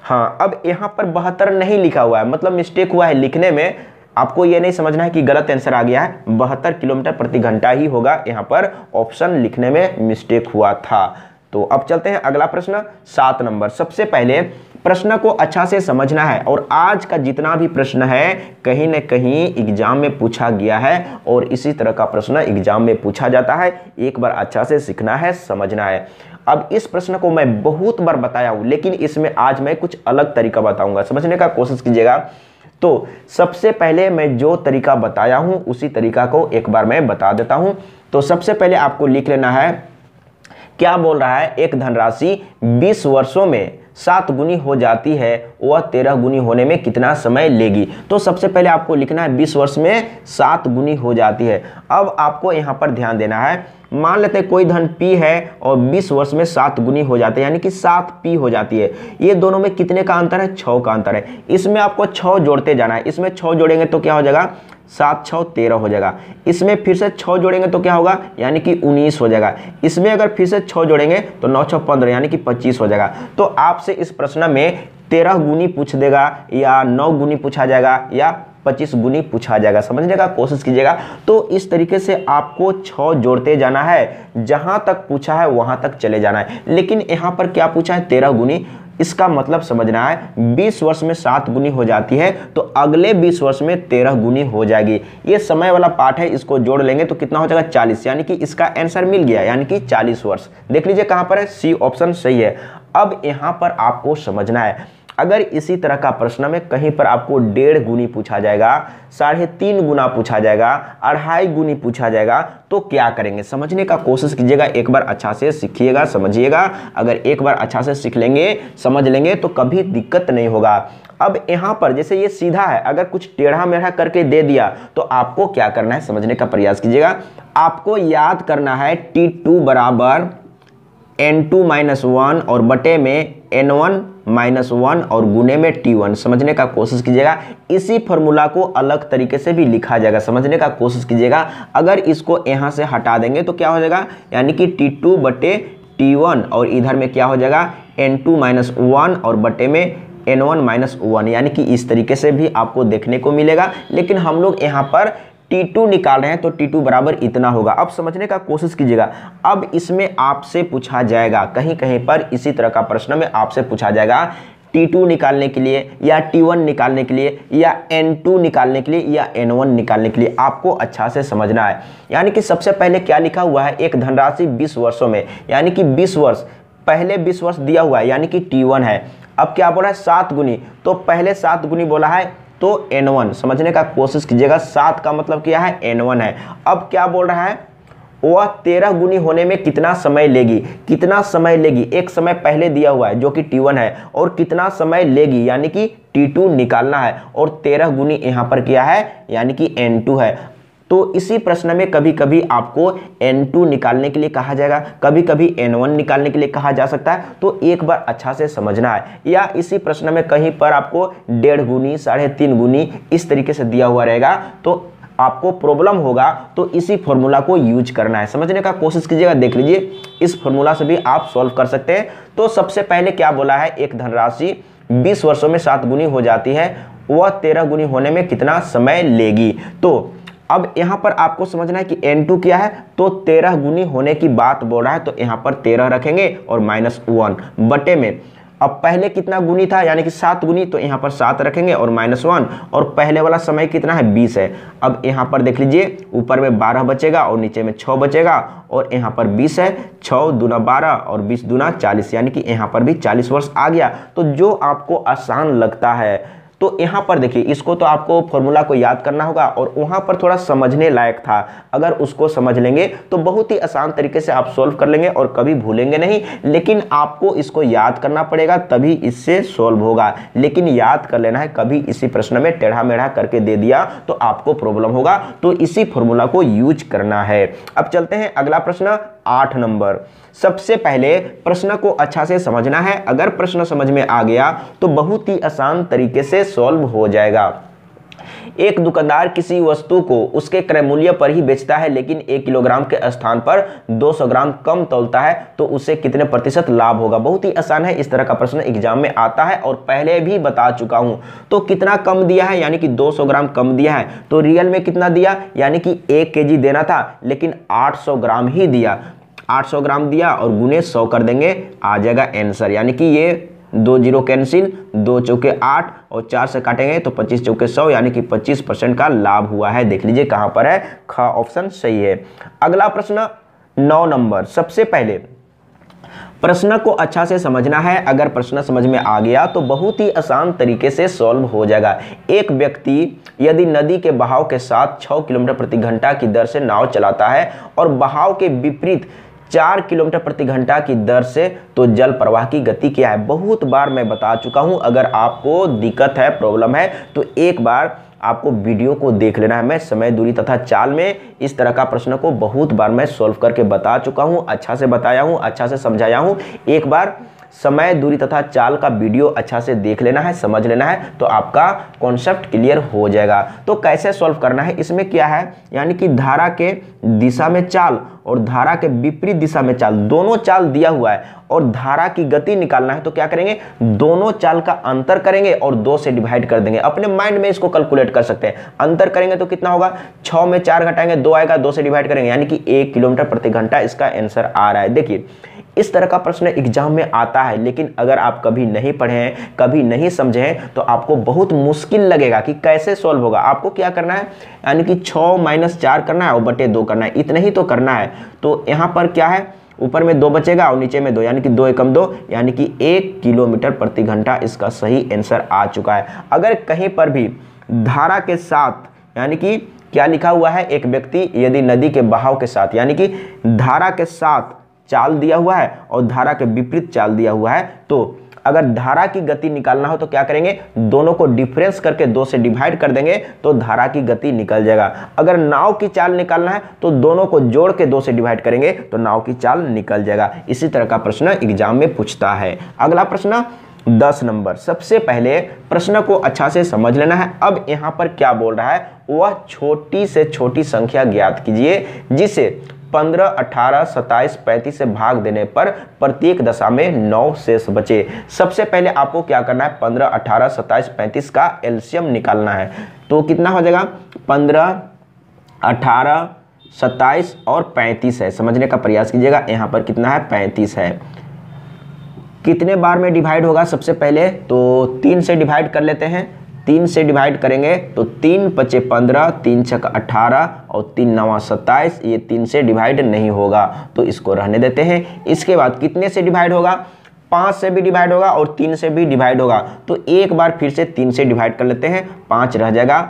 हाँ अब यहां पर 72 नहीं लिखा हुआ है, मतलब मिस्टेक हुआ है लिखने में। आपको यह नहीं समझना है कि गलत आंसर आ गया है, 72 किलोमीटर प्रति घंटा ही होगा। यहां पर ऑप्शन लिखने में मिस्टेक हुआ था। तो अब चलते हैं अगला प्रश्न 7 नंबर। सबसे पहले प्रश्न को अच्छा से समझना है और आज का जितना भी प्रश्न है कहीं न कहीं एग्जाम में पूछा गया है और इसी तरह का प्रश्न एग्जाम में पूछा जाता है। एक बार अच्छा से सीखना है, समझना है। अब इस प्रश्न को मैं बहुत बार बताया हूं, लेकिन इसमें आज मैं कुछ अलग तरीका बताऊंगा। समझने का कोशिश कीजिएगा। तो सबसे पहले मैं जो तरीका बताया हूं उसी तरीका को एक बार मैं बता देता हूं। तो सबसे पहले आपको लिख लेना है, क्या बोल रहा है, एक धनराशि 20 वर्षों में 7 गुनी हो जाती है, वह 13 गुनी होने में कितना समय लेगी। तो सबसे पहले आपको लिखना है 20 वर्ष में 7 गुनी हो जाती है। अब आपको यहाँ पर ध्यान देना है, मान लेते हैं कोई धन P है और 20 वर्ष में 7 गुनी हो जाती है, यानी कि 7P हो जाती है। ये दोनों में कितने का अंतर है, 6 का अंतर है। इसमें आपको 6 जोड़ते जाना है। इसमें 6 जोड़ेंगे तो क्या हो जाएगा, 7 6 13 हो जाएगा। इसमें फिर से 6 जोड़ेंगे तो क्या होगा, यानी कि 19 हो जाएगा। इसमें अगर फिर से 6 जोड़ेंगे तो 9 6 15 यानी कि 25 हो जाएगा। तो आपसे इस प्रश्न में 13 गुनी पूछ देगा या 9 गुनी पूछा जाएगा या 25 गुनी पूछा जाएगा, समझने का कोशिश कीजिएगा। तो इस तरीके से आपको 6 जोड़ते जाना है, जहां तक पूछा है वहां तक चले जाना है। लेकिन यहां पर क्या पूछा है, 13 गुनी, इसका मतलब समझना है 20 वर्ष में 7 गुनी हो जाती है तो अगले 20 वर्ष में 13 गुनी हो जाएगी। ये समय वाला पार्ट है, इसको जोड़ लेंगे तो कितना हो जाएगा 40, यानी कि इसका आंसर मिल गया, यानी कि 40 वर्ष। देख लीजिए कहां पर है, सी ऑप्शन सही है। अब यहां पर आपको समझना है, अगर इसी तरह का प्रश्न में कहीं पर आपको 1.5 गुनी पूछा जाएगा, 3.5 गुना पूछा जाएगा, 2.5 गुनी पूछा जाएगा, तो क्या करेंगे, समझने का कोशिश कीजिएगा। एक बार अच्छा से सीखिएगा, समझिएगा। अगर एक बार अच्छा से सीख लेंगे, समझ लेंगे तो कभी दिक्कत नहीं होगा। अब यहाँ पर जैसे ये सीधा है, अगर कुछ टेढ़ा मेढ़ा करके दे दिया तो आपको क्या करना है, समझने का प्रयास कीजिएगा। आपको याद करना है T2 बराबर N2 - 1 और बटे में N1 - 1 और गुने में T1, समझने का कोशिश कीजिएगा। इसी फॉर्मूला को अलग तरीके से भी लिखा जाएगा, समझने का कोशिश कीजिएगा। अगर इसको यहाँ से हटा देंगे तो क्या हो जाएगा, यानी कि T2 बटे T1 और इधर में क्या हो जाएगा N2 - 1 और बटे में N1 - 1, यानी कि इस तरीके से भी आपको देखने को मिलेगा। लेकिन हम लोग यहाँ पर T2 निकाल रहे हैं तो T2 बराबर इतना होगा। अब समझने का कोशिश कीजिएगा। अब इसमें आपसे पूछा जाएगा, कहीं कहीं पर इसी तरह का प्रश्न में आपसे पूछा जाएगा T2 निकालने के लिए या T1 निकालने के लिए या N2 निकालने के लिए या N1 निकालने के लिए, आपको अच्छा से समझना है। यानी कि सबसे पहले क्या लिखा हुआ है, एक धनराशि 20 वर्षों में, यानी कि 20 वर्ष, पहले 20 वर्ष दिया हुआ है यानी कि T1 है। अब क्या बोला है 7 गुनी, तो पहले 7 गुनी बोला है तो N1, समझने का कोशिश कीजिएगा। 7 का मतलब क्या है, N1 है। अब क्या बोल रहा है, वह 13 गुनी होने में कितना समय लेगी, कितना समय लेगी, एक समय पहले दिया हुआ है जो कि T1 है, और कितना समय लेगी यानी कि T2 निकालना है, और 13 गुनी यहाँ पर क्या है यानी कि N2 है। तो इसी प्रश्न में कभी कभी आपको N2 निकालने के लिए कहा जाएगा, कभी कभी N1 निकालने के लिए कहा जा सकता है। तो एक बार अच्छा से समझना है। या इसी प्रश्न में कहीं पर आपको 1.5 गुनी, 3.5 गुनी इस तरीके से दिया हुआ रहेगा तो आपको प्रॉब्लम होगा, तो इसी फॉर्मूला को यूज करना है, समझने का कोशिश कीजिएगा। देख लीजिए इस फॉर्मूला से भी आप सॉल्व कर सकते हैं। तो सबसे पहले क्या बोला है, एक धनराशि 20 वर्षों में 7 गुनी हो जाती है, वह 13 गुनी होने में कितना समय लेगी। तो अब यहाँ पर आपको समझना है कि N2 क्या है, तो 13 गुनी होने की बात बोल रहा है, तो यहाँ पर 13 रखेंगे और -1 बटे में, अब पहले कितना गुनी था यानी कि 7 गुनी, तो यहाँ पर 7 रखेंगे और -1, और पहले वाला समय कितना है 20 है। अब यहाँ पर देख लीजिए ऊपर में 12 बचेगा और नीचे में 6 बचेगा, और यहाँ पर 20 है, 6 दूना 12 और 20 दूना 40, यानी कि यहाँ पर भी 40 वर्ष आ गया। तो जो आपको आसान लगता है, तो यहाँ पर देखिए इसको तो आपको फॉर्मूला को याद करना होगा, और वहाँ पर थोड़ा समझने लायक था, अगर उसको समझ लेंगे तो बहुत ही आसान तरीके से आप सॉल्व कर लेंगे और कभी भूलेंगे नहीं। लेकिन आपको इसको याद करना पड़ेगा तभी इससे सॉल्व होगा। लेकिन याद कर लेना है, कभी इसी प्रश्न में टेढ़ा मेढ़ा करके दे दिया तो आपको प्रॉब्लम होगा, तो इसी फॉर्मूला को यूज करना है। अब चलते हैं अगला प्रश्न 8 नंबर। सबसे पहले प्रश्न को अच्छा से समझना है, अगर प्रश्न समझ में आ गया तो बहुत ही आसान तरीके से सॉल्व हो जाएगा। एक दुकानदार किसी वस्तु को उसके क्रय मूल्य पर ही बेचता है, लेकिन 1 किलोग्राम के स्थान पर 200 ग्राम कम तौलता है, तो उसे कितने प्रतिशत लाभ होगा। बहुत ही आसान है, इस तरह का प्रश्न एग्जाम में आता है और पहले भी बता चुका हूं। तो कितना कम दिया है, यानी कि 200 ग्राम कम दिया है, तो रियल में कितना दिया, यानी कि 1 केजी देना था लेकिन 800 ग्राम ही दिया। 800 ग्राम दिया और गुने 100 कर देंगे, आ जाएगा आंसर। यानी कि ये 2 जीरो कैंसिल, 2 चौके 8 और 4 से काटेंगे तो 25 चौके 100, यानी कि 25% का लाभ हुआ है। देख लीजिए कहां पर है, ख ऑप्शन सही है। अगला प्रश्न 9 नंबर। सबसे पहले प्रश्न को अच्छा से समझना है, अगर प्रश्न समझ में आ गया तो बहुत ही आसान तरीके से सॉल्व हो जाएगा। एक व्यक्ति यदि नदी के बहाव के साथ 6 किलोमीटर प्रति घंटा की दर से नाव चलाता है और बहाव के विपरीत 4 किलोमीटर प्रति घंटा की दर से, तो जल प्रवाह की गति क्या है। बहुत बार मैं बता चुका हूं, अगर आपको दिक्कत है, प्रॉब्लम है, तो एक बार आपको वीडियो को देख लेना है। मैं समय, दूरी तथा चाल में इस तरह का प्रश्न को बहुत बार मैं सॉल्व करके बता चुका हूं, अच्छा से बताया हूं, अच्छा से समझाया हूं। एक बार समय, दूरी तथा चाल का वीडियो अच्छा से देख लेना है, समझ लेना है, तो आपका कॉन्सेप्ट क्लियर हो जाएगा। तो कैसे सॉल्व करना है, इसमें क्या है, यानी कि धारा के दिशा में चाल और धारा के विपरीत दिशा में चाल, दोनों चाल दिया हुआ है और धारा की गति निकालना है। तो क्या करेंगे, दोनों चाल का अंतर करेंगे और 2 से डिवाइड कर देंगे। अपने माइंड में इसको कैलकुलेट कर सकते हैं। अंतर करेंगे तो कितना होगा, 6 में 4 घटाएंगे 2 आएगा, 2 से डिवाइड करेंगे, यानी कि 1 किलोमीटर प्रति घंटा इसका आंसर आ रहा है। देखिए इस तरह का प्रश्न एग्जाम में आता है, लेकिन अगर आप कभी नहीं पढ़े हैं, कभी नहीं समझे हैं, तो आपको बहुत मुश्किल लगेगा कि कैसे सॉल्व होगा। आपको क्या करना है, यानी कि 6 - 4 करना है और बटे 2 करना है, इतना ही तो करना है। तो यहाँ पर क्या है, ऊपर में 2 बचेगा और नीचे में 2, यानी कि 2 एकम 2, यानी कि 1 किलोमीटर प्रति घंटा इसका सही आंसर आ चुका है। अगर कहीं पर भी धारा के साथ, यानी कि क्या लिखा हुआ है, एक व्यक्ति यदि नदी के बहाव के साथ, यानी कि धारा के साथ चाल दिया हुआ है और धारा के विपरीत चाल दिया हुआ है, तो अगर धारा की गति निकालना हो तो क्या करेंगे, दोनों को डिफरेंस करके 2 से डिवाइड कर देंगे तो धारा की गति निकल जाएगा। अगर नाव की चाल निकालना है तो दोनों को जोड़ के 2 से डिवाइड करेंगे तो नाव की चाल निकल जाएगा। इसी तरह का प्रश्न एग्जाम में पूछता है। अगला प्रश्न 10 नंबर। सबसे पहले प्रश्न को अच्छा से समझ लेना है। अब यहाँ पर क्या बोल रहा है, वह छोटी से छोटी संख्या ज्ञात कीजिए जिसे 15, 18, 27, 35 से भाग देने पर प्रत्येक दशा में 9 शेष बचे। सबसे पहले आपको क्या करना है, 15, 18, 27, 35 का एलसीएम निकालना है। तो कितना हो जाएगा, 15, 18, 27 और 35 है। समझने का प्रयास कीजिएगा, यहाँ पर कितना है, 35 है। कितने बार में डिवाइड होगा, सबसे पहले तो 3 से डिवाइड कर लेते हैं। 3 से डिवाइड करेंगे तो 3 × 5 = 15, 3 × 6 = 18 और 3 × 9 = 27। ये 3 से डिवाइड नहीं होगा तो इसको रहने देते हैं। इसके बाद कितने से डिवाइड होगा, 5 से भी डिवाइड होगा और 3 से भी डिवाइड होगा। तो एक बार फिर से 3 से डिवाइड कर लेते हैं, 5 रह जाएगा,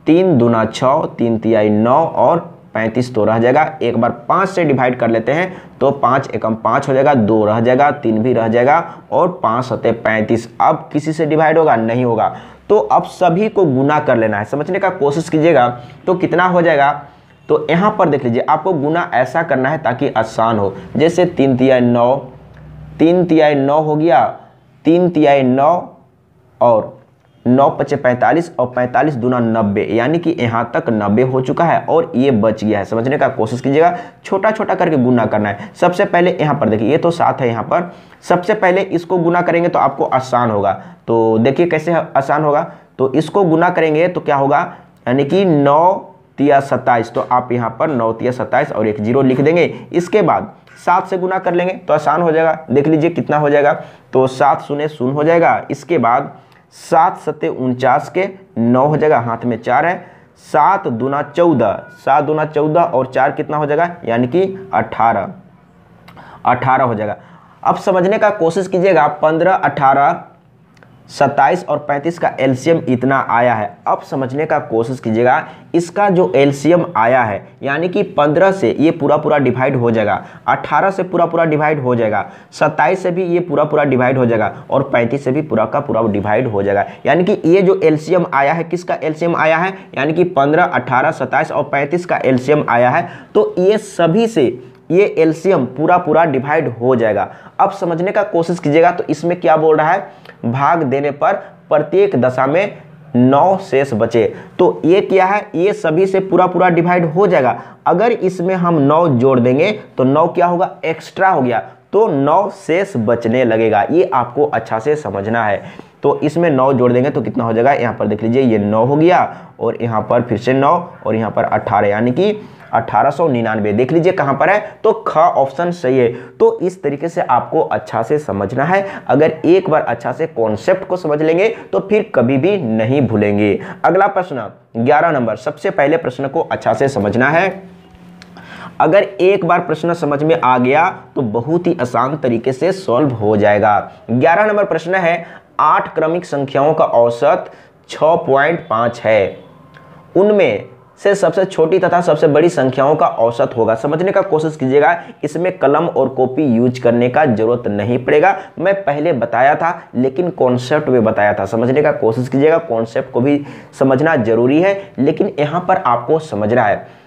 3 दूना 6, 3 तिहाई 9 और 35 तो रह जाएगा। एक बार 5 से डिवाइड कर लेते हैं तो 5 एकम 5 हो जाएगा, 2 रह जाएगा, 3 भी रह जाएगा और 5 सते 35। अब किसी से डिवाइड होगा, नहीं होगा। तो अब सभी को गुना कर लेना है। समझने का कोशिश कीजिएगा तो कितना हो जाएगा, तो यहाँ पर देख लीजिए, आपको गुना ऐसा करना है ताकि आसान हो। जैसे 3 तिहाई 9, 3 तिहाई 9 हो गया, 3 तिहाई 9 और 9 × 5 = 45 और 45 दूना 90, यानी कि यहाँ तक 90 हो चुका है और ये बच गया है। समझने का कोशिश कीजिएगा, छोटा छोटा करके गुना करना है। सबसे पहले यहाँ पर देखिए, ये तो 7 है, यहाँ पर सबसे पहले इसको गुना करेंगे तो आपको आसान होगा। तो देखिए कैसे आसान होगा, तो इसको गुना करेंगे तो क्या होगा, यानी कि 9 तिया 27, तो आप यहाँ पर 9 तिया 27 और एक 0 लिख देंगे। इसके बाद 7 से गुना कर लेंगे तो आसान हो जाएगा। देख लीजिए कितना हो जाएगा, तो 7 शून्य शून्य हो जाएगा। इसके बाद 7 सते 49 के 9 हो जाएगा, हाथ में 4 है, 7 दूना 14, 7 दूना 14 और 4 कितना हो जाएगा, यानी कि 18 हो जाएगा। अब समझने का कोशिश कीजिएगा, 15, 18, 27 और 35 का एलसीएम इतना आया है। अब समझने का कोशिश कीजिएगा, इसका जो एलसीएम आया है, यानी कि 15 से ये पूरा पूरा डिवाइड हो जाएगा, 18 से पूरा पूरा डिवाइड हो जाएगा, 27 से भी ये पूरा पूरा डिवाइड हो जाएगा और 35 से भी पूरा का पूरा डिवाइड हो जाएगा। यानी कि ये जो एलसीएम आया है, किसका एलसीएम आया है, यानी कि 15, 18, 27 और 35 का एलसीएम आया है। तो ये सभी से ये एलसीएम पूरा पूरा डिवाइड हो जाएगा। अब समझने का कोशिश कीजिएगा, तो इसमें क्या बोल रहा है, भाग देने पर प्रत्येक दशा में 9 शेष बचे। तो ये क्या है, ये सभी से पूरा पूरा डिवाइड हो जाएगा। अगर इसमें हम 9 जोड़ देंगे तो 9 क्या होगा, एक्स्ट्रा हो गया, तो 9 शेष बचने लगेगा। ये आपको अच्छा से समझना है। तो इसमें 9 जोड़ देंगे तो कितना हो जाएगा, यहाँ पर देख लीजिए, ये 9 हो गया और यहाँ पर फिर से 9 और यहाँ पर 18, यानी कि 1899। देख लीजिए कहाँ पर है, तो ख ऑप्शन सही है। तो इस तरीके से आपको अच्छा से समझना है। अगर एक बार अच्छा से कॉन्सेप्ट को समझ लेंगे तो फिर कभी भी नहीं भूलेंगे। अगला प्रश्न 11 नंबर। सबसे पहले प्रश्न को अच्छा से समझना है। अगर एक बार प्रश्न समझ में आ गया तो बहुत ही आसान तरीके से सॉल्व हो जाएगा। 11 नंबर प्रश्न है, 8 क्रमिक संख्याओं का औसत 6.5 है, उनमें से सबसे छोटी तथा सबसे बड़ी संख्याओं का औसत होगा। समझने का कोशिश कीजिएगा, इसमें कलम और कॉपी यूज करने का जरूरत नहीं पड़ेगा। मैं पहले बताया था, लेकिन कॉन्सेप्ट में बताया था। समझने का कोशिश कीजिएगा, कॉन्सेप्ट को भी समझना जरूरी है, लेकिन यहाँ पर आपको समझना है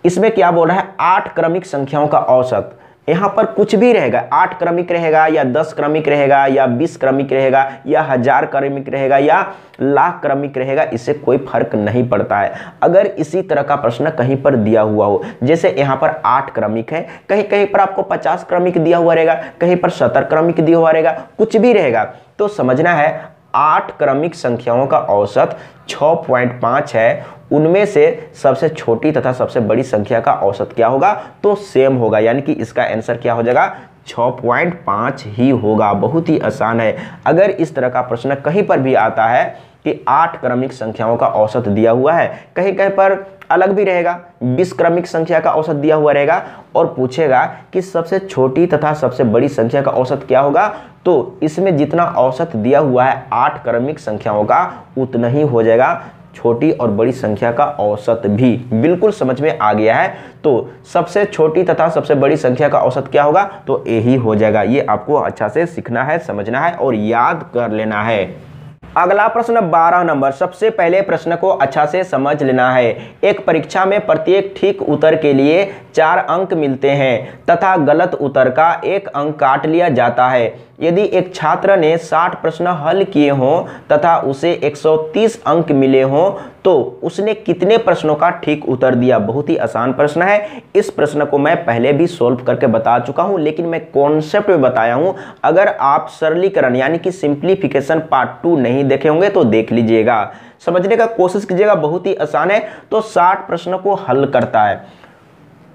इसमें क्या बोल रहा है, 8 क्रमिक संख्याओं का औसत। यहाँ पर कुछ भी रहेगा, 8 क्रमिक रहेगा या 10 क्रमिक रहेगा या 20 क्रमिक रहेगा या 1000 क्रमिक रहेगा या लाख क्रमिक रहेगा, इससे कोई फर्क नहीं पड़ता है। अगर इसी तरह का प्रश्न कहीं पर दिया हुआ हो, जैसे यहाँ पर 8 क्रमिक है, कहीं कहीं पर आपको 50 क्रमिक दिया हुआ रहेगा, कहीं पर 70 क्रमिक दिया हुआ रहेगा, कुछ भी रहेगा, तो समझना है 8 क्रमिक संख्याओं का औसत 6.5 है। उनमें से सबसे छोटी तथा सबसे बड़ी संख्या का औसत क्या होगा, तो सेम होगा, यानी कि इसका आंसर क्या हो जाएगा, 6.5 ही होगा। बहुत ही आसान है। अगर इस तरह का प्रश्न कहीं पर भी आता है कि 8 क्रमिक संख्याओं का औसत दिया हुआ है, कहीं कहीं पर अलग भी रहेगा, 20 क्रमिक संख्या का औसत दिया हुआ रहेगा और पूछेगा कि सबसे छोटी तथा सबसे बड़ी संख्या का औसत क्या होगा, तो इसमें जितना औसत दिया हुआ है 8 क्रमिक संख्याओं का, उतना ही हो जाएगा छोटी और बड़ी संख्या का औसत भी। बिल्कुल समझ में आ गया है। तो सबसे छोटी तथा सबसे बड़ी संख्या का औसत क्या होगा, तो यही हो जाएगा। ये आपको अच्छा से सीखना है, समझना है और याद कर लेना है। अगला प्रश्न 12 नंबर। सबसे पहले प्रश्न को अच्छा से समझ लेना है। एक परीक्षा में प्रत्येक ठीक उत्तर के लिए 4 अंक मिलते हैं तथा गलत उत्तर का 1 अंक काट लिया जाता है। यदि एक छात्र ने 60 प्रश्न हल किए हों तथा उसे 130 अंक मिले हों तो उसने कितने प्रश्नों का ठीक उत्तर दिया। बहुत ही आसान प्रश्न है। इस प्रश्न को मैं पहले भी सोल्व करके बता चुका हूं, लेकिन मैं कॉन्सेप्ट में बताया हूं। अगर आप सरलीकरण यानी कि सिंप्लीफिकेशन पार्ट 2 नहीं देखे होंगे तो देख लीजिएगा, समझने का कोशिश कीजिएगा। बहुत ही आसान है। तो 60 प्रश्नों को हल करता है,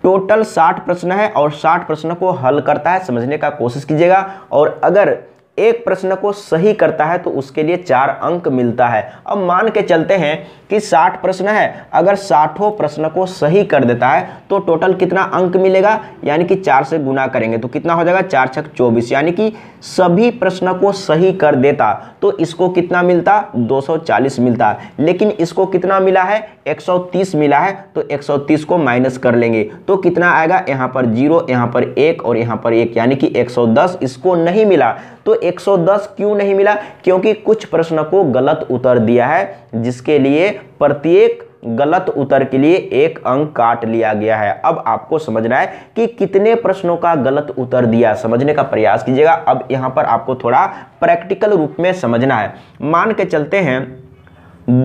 टोटल 60 प्रश्न है और 60 प्रश्न को हल करता है, समझने का कोशिश कीजिएगा। और अगर एक प्रश्न को सही करता है तो उसके लिए 4 अंक मिलता है। अब मान के चलते हैं कि 60 प्रश्न है, अगर 60 प्रश्न को सही कर देता है तो टोटल कितना अंक मिलेगा, यानी कि 4 से गुना करेंगे तो कितना हो जाएगा, 4 छक 24, यानी कि सभी प्रश्न को सही कर देता तो इसको कितना मिलता, 240 मिलता। लेकिन इसको कितना मिला है, 130 मिला है, तो 130 को माइनस कर लेंगे तो कितना आएगा, यहाँ पर 0, यहाँ पर 1 और यहाँ पर 1, यानी कि 110 इसको नहीं मिला। तो 110 क्यों नहीं मिला, क्योंकि कुछ प्रश्न को गलत उत्तर दिया है, जिसके लिए प्रत्येक गलत उत्तर के लिए 1 अंक काट लिया गया है। अब आपको समझना है कि कितने प्रश्नों का गलत उत्तर दिया, समझने का प्रयास कीजिएगा। अब यहाँ पर आपको थोड़ा प्रैक्टिकल रूप में समझना है। मान के चलते हैं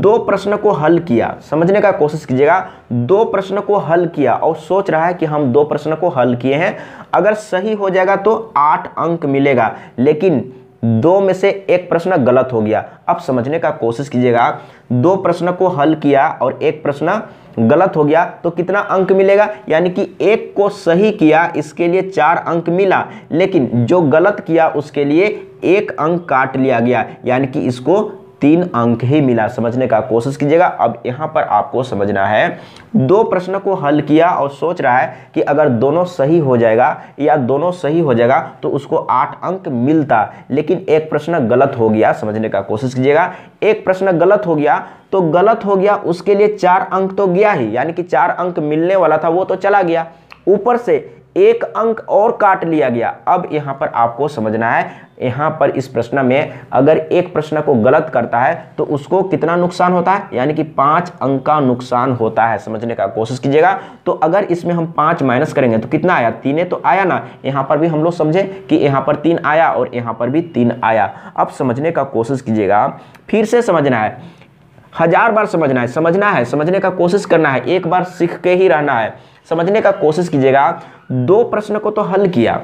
2 प्रश्न को हल किया, समझने का कोशिश कीजिएगा। 2 प्रश्न को हल किया और सोच रहा है कि हम 2 प्रश्न को हल किए हैं, अगर सही हो जाएगा तो 8 अंक मिलेगा, लेकिन 2 में से 1 प्रश्न गलत हो गया। अब समझने का कोशिश कीजिएगा, 2 प्रश्न को हल किया और 1 प्रश्न गलत हो गया तो कितना अंक मिलेगा, यानी कि 1 को सही किया इसके लिए 4 अंक मिला, लेकिन जो गलत किया उसके लिए 1 अंक काट लिया गया, यानी कि इसको 3 अंक ही मिला। समझने का कोशिश कीजिएगा। अब यहाँ पर आपको समझना है, 2 प्रश्न को हल किया और सोच रहा है कि अगर दोनों सही हो जाएगा या दोनों सही हो जाएगा तो उसको 8 अंक मिलता, लेकिन 1 प्रश्न गलत हो गया। समझने का कोशिश कीजिएगा, 1 प्रश्न गलत हो गया तो गलत हो गया, उसके लिए 4 अंक तो गया ही, यानी कि 4 अंक मिलने वाला था वो तो चला गया, ऊपर से 1 अंक और काट लिया गया। अब यहाँ पर आपको समझना है, यहाँ पर इस प्रश्न में अगर 1 प्रश्न को गलत करता है तो उसको कितना नुकसान होता है, यानी कि 5 अंक का नुकसान होता है। समझने का कोशिश कीजिएगा। तो अगर इसमें हम 5 माइनस करेंगे तो कितना आया, 3 तो आया ना। यहाँ पर भी हम लोग समझे कि यहाँ पर 3 आया और यहाँ पर भी 3 आया। अब समझने का कोशिश कीजिएगा, फिर से समझना है, 1000 बार समझना है, समझने का कोशिश करना है, एक बार सीख के ही रहना है। समझने का कोशिश कीजिएगा। 2 प्रश्न को तो हल किया,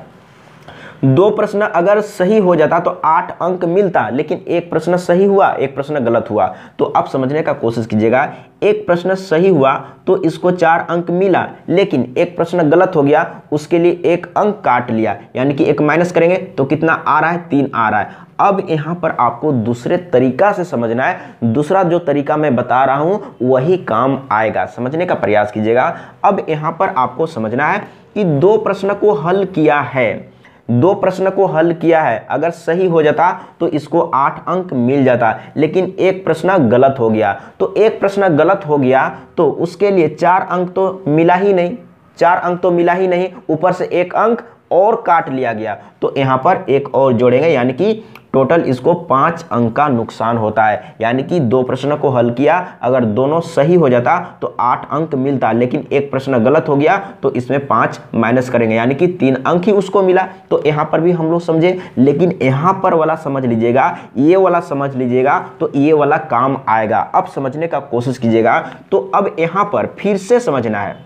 2 प्रश्न अगर सही हो जाता तो 8 अंक मिलता, लेकिन 1 प्रश्न सही हुआ, 1 प्रश्न गलत हुआ। तो अब समझने का कोशिश कीजिएगा, 1 प्रश्न सही हुआ तो इसको 4 अंक मिला, लेकिन 1 प्रश्न गलत हो गया उसके लिए 1 अंक काट लिया, यानी कि 1 माइनस करेंगे तो कितना आ रहा है, 3 आ रहा है। अब यहाँ पर आपको दूसरे तरीका से समझना है, दूसरा जो तरीका मैं बता रहा हूँ वही काम आएगा। समझने का प्रयास कीजिएगा। अब यहाँ पर आपको समझना है कि 2 प्रश्न को हल किया है, 2 प्रश्न को हल किया है, अगर सही हो जाता तो इसको 8 अंक मिल जाता, लेकिन 1 प्रश्न गलत हो गया। तो 1 प्रश्न गलत हो गया तो उसके लिए 4 अंक तो मिला ही नहीं, 4 अंक तो मिला ही नहीं, ऊपर से 1 अंक और काट लिया गया तो यहाँ पर एक और जोड़ेंगे, यानी कि टोटल इसको 5 अंक का नुकसान होता है। यानी कि 2 प्रश्न को हल किया, अगर दोनों सही हो जाता तो 8 अंक मिलता, लेकिन एक प्रश्न गलत हो गया तो इसमें 5 माइनस करेंगे, यानी कि 3 अंक ही उसको मिला। तो यहाँ पर भी हम लोग समझे, लेकिन यहाँ पर वाला समझ लीजिएगा, ये वाला समझ लीजिएगा तो ये वाला काम आएगा। अब समझने का कोशिश कीजिएगा। तो अब यहाँ पर फिर से समझना है,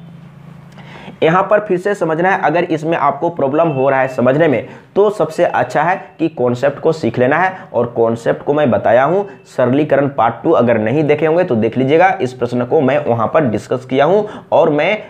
यहाँ पर फिर से समझना है। अगर इसमें आपको प्रॉब्लम हो रहा है समझने में तो सबसे अच्छा है कि कॉन्सेप्ट को सीख लेना है, और कॉन्सेप्ट को मैं बताया हूँ सरलीकरण पार्ट 2 अगर नहीं देखे होंगे तो देख लीजिएगा। इस प्रश्न को मैं वहाँ पर डिस्कस किया हूँ और मैं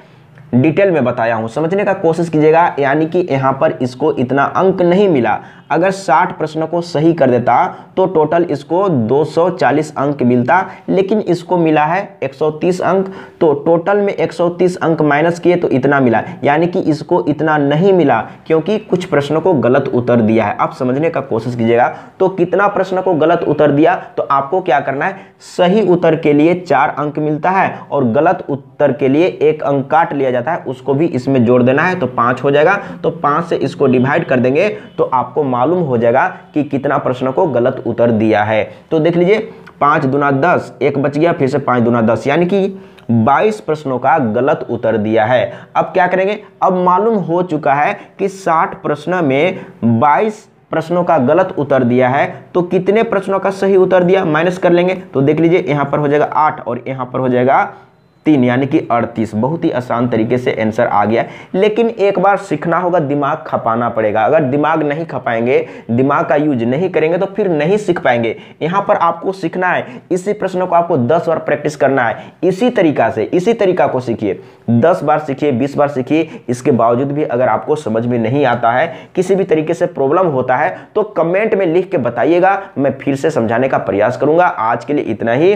डिटेल में बताया हूँ, समझने का कोशिश कीजिएगा। यानी कि यहाँ पर इसको इतना अंक नहीं मिला, अगर 60 प्रश्नों को सही कर देता तो टोटल इसको 240 अंक मिलता, लेकिन इसको मिला है 130 अंक। तो टोटल में 130 अंक माइनस किए तो इतना मिला, यानी कि इसको इतना नहीं मिला क्योंकि कुछ प्रश्नों को गलत उत्तर दिया है। अब समझने का कोशिश कीजिएगा। तो कितना प्रश्न को गलत उत्तर दिया तो आपको क्या करना है, सही उत्तर के लिए 4 अंक मिलता है और गलत उत्तर के लिए 1 अंक काट लिया जाता है, उसको भी इसमें जोड़ देना है तो 5 हो जाएगा। तो 5 से इसको डिवाइड कर देंगे तो आपको मालूम हो जाएगा कि कितना प्रश्न को गलत उत्तर दिया है। तो देख लीजिए 5 दूना 10, एक बच गया, फिर से 5 दूना 10, यानी कि 22 प्रश्नों का गलत उत्तर दिया है। अब क्या करेंगे, अब मालूम हो चुका है कि 60 प्रश्न में 22 प्रश्नों का गलत उत्तर दिया है, तो कितने प्रश्नों का सही उत्तर दिया माइनस कर लेंगे। तो देख लीजिए यहाँ पर हो जाएगा 8 और यहाँ पर हो जाएगा 3, यानी कि 38। बहुत ही आसान तरीके से आंसर आ गया, लेकिन एक बार सीखना होगा, दिमाग खपाना पड़ेगा। अगर दिमाग नहीं खपाएंगे, दिमाग का यूज नहीं करेंगे तो फिर नहीं सीख पाएंगे। यहाँ पर आपको सीखना है, इसी प्रश्न को आपको 10 बार प्रैक्टिस करना है, इसी तरीका से, इसी तरीका को सीखिए, 10 बार सीखिए, 20 बार सीखिए। इसके बावजूद भी अगर आपको समझ में नहीं आता है, किसी भी तरीके से प्रॉब्लम होता है तो कमेंट में लिख के बताइएगा, मैं फिर से समझाने का प्रयास करूंगा। आज के लिए इतना ही।